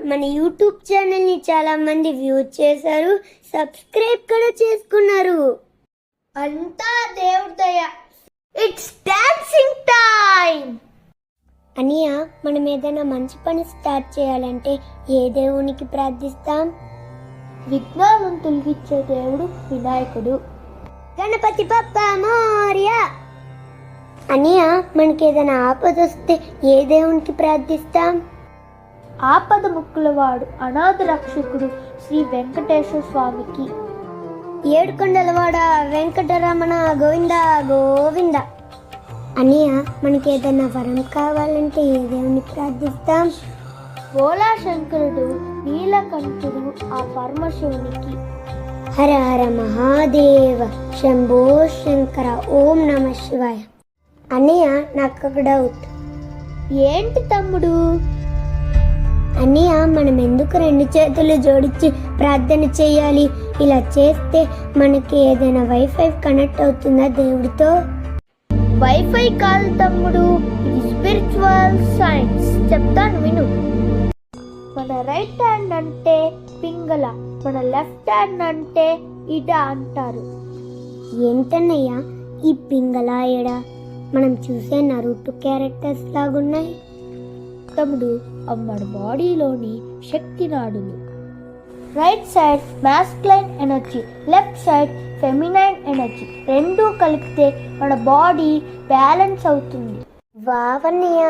మన యూట్యూబ్ ఛానల్ని చాలా మంది వ్యూ చేశారు, సబ్స్క్రైబ్ కూడా చేసుకున్నారు. అంతా దేవుడి దయ. It's dancing time. అనియా, మనం ఏదైనా మంచి పని స్టార్ట్ చేయాలంటే ఏ దేవునికి ప్రార్థిస్తాం? విఘ్నాలను తొలగించే దేవుడు వినాయకుడు. గణపతి బప్ప మోరియా. అనియా, మనకి ఏదైనా ఆపద వస్తే ఏ దేవునికి ప్రార్థిస్తాం? ఆపద ముక్కులవాడు అనాథ రక్షకుడు శ్రీ వెంకటేశ్వర స్వామికి. ఏడుకొండలవాడ వెంకటరమణ గోవింద గోవింద. అనియా, మనకి ఏదైనా వరం కావాలంటే ఏ దేవుని ప్రార్థిస్తాం? భోలా శంకరుడు నీలకంఠుడు ఆ పరమశివునికి. హర హర మహాదేవ శంభో శంకర ఓం నమ శివాయ. అన్నయ్య, నాకు ఒక డౌట్. ఏంటి తమ్ముడు? అన్నయ్య, మనం ఎందుకు రెండు చేతులు జోడించి ప్రార్థన చేయాలి? ఇలా చేస్తే మనకి ఏదైనా వైఫై కనెక్ట్ అవుతుందా దేవుడితో? వైఫై కాదు తమ్ముడు, ఇది స్పిరిచువల్ సైన్స్. చెప్తాను విను. మన రైట్ హ్యాండ్ అంటే పింగళ, మన లెఫ్ట్ హ్యాండ్ అంటే ఇడ అంటారు. ఏంటన్నయ్యా ఈ పింగళ ఎడ? మనం చూసే నరుటు క్యారెక్టర్స్ లాగున్నాయి. తమ్ముడు, మన బాడీలోని శక్తి నాడులు. Right side masculine energy, left side feminine energy. రెండూ కలిపితే మన బాడీ బ్యాలెన్స్ అవుతుంది. వావన్నయ్య,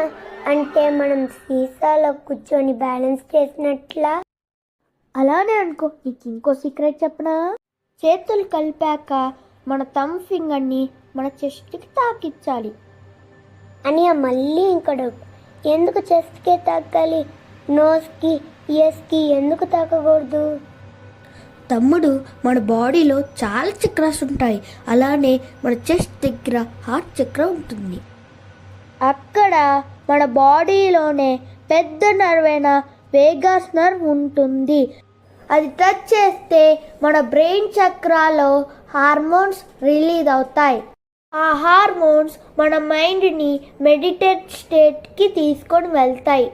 అంటే మనం సీసాలో కూర్చొని బ్యాలెన్స్ చేసినట్లా? అలానే అనుకో. నీకు ఇంకో సీక్రెట్ చెప్పనా? చేతులు కలిపాక మన థంబ్ ఫింగర్ని మన చెస్ట్కి తాకించాలి. అని మళ్ళీ ఇంకో డౌట్. ఎందుకు చెస్ట్కే తాకాలి? నోస్కి ఇయర్స్కి ఎందుకు తాకకూడదు? తమ్ముడు, మన బాడీలో చాలా చక్రాస్ ఉంటాయి. అలానే మన చెస్ట్ దగ్గర హార్ట్ చక్ర ఉంటుంది. అక్కడ మన బాడీలోనే పెద్ద నర్వైన వేగాస్ నర్వ్ ఉంటుంది. అది టచ్ చేస్తే మన బ్రెయిన్ చక్రాలో హార్మోన్స్ రిలీజ్ అవుతాయి. ఆ హార్మోన్స్ మన మైండ్ని మెడిటేట్ స్టేట్కి తీసుకొని వెళ్తాయి.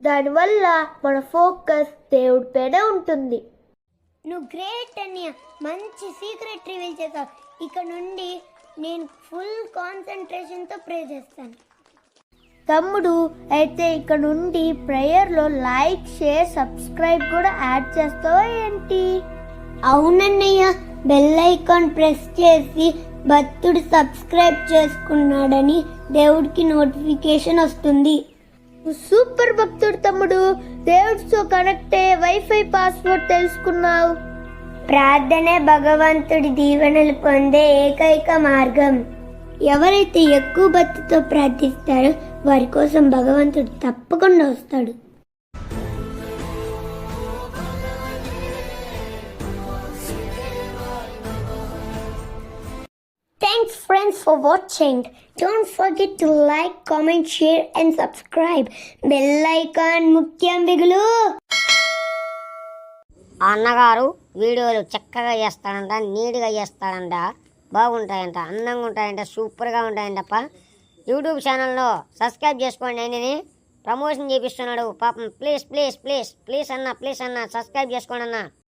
దానివల్ల మన ఫోకస్ దేవుడి పైన ఉంటుంది. నువ్వు గ్రేట్ అన్నయ్య, మంచి సీక్రెట్ రివీల్ చేసావు. ఇక నుండి నేను ఫుల్ కాన్సన్ట్రేషన్తో ప్రే చేస్తాను. తమ్ముడు, అయితే ఇక నుండి ప్రేయర్లో లైక్, షేర్, సబ్స్క్రైబ్ కూడా యాడ్ చేస్తావా ఏంటి? అవునన్నయ్య, బెల్ ఐకాన్ ప్రెస్ చేసి భక్తుడు సబ్స్క్రైబ్ చేసుకున్నాడని దేవుడికి నోటిఫికేషన్ వస్తుంది. సూపర్ భక్తుడు తమ్ముడు. దేవుడితో కనెక్ట్ అయ్యే వైఫై పాస్వర్డ్ తెలుసుకున్నావు. ప్రార్థనే భగవంతుడి దీవెనలు పొందే ఏకైక మార్గం. ఎవరైతే ఎక్కువ భక్తితో ప్రార్థిస్తారో వారి కోసం భగవంతుడు తప్పకుండా వస్తాడు. Thanks friends for watching. Don't forget to like, comment, share and subscribe. Bell icon ముఖ్యం బిగులు. అన్నగారు వీడియోలు చక్కగా చేస్తాడంట, నీట్గా చేస్తాడంట, బాగుంటాయంట, అందంగా ఉంటాయంట, సూపర్గా ఉంటాయంటప్ప. యూట్యూబ్ ఛానల్లో సబ్స్క్రైబ్ చేసుకోండి. ఆయనని ప్రమోషన్ చేపిస్తున్నాడు పాపం. ప్లీజ్ ప్లీజ్ ప్లీజ్ ప్లీజ్ అన్న సబ్స్క్రైబ్ చేసుకోండి అన్న.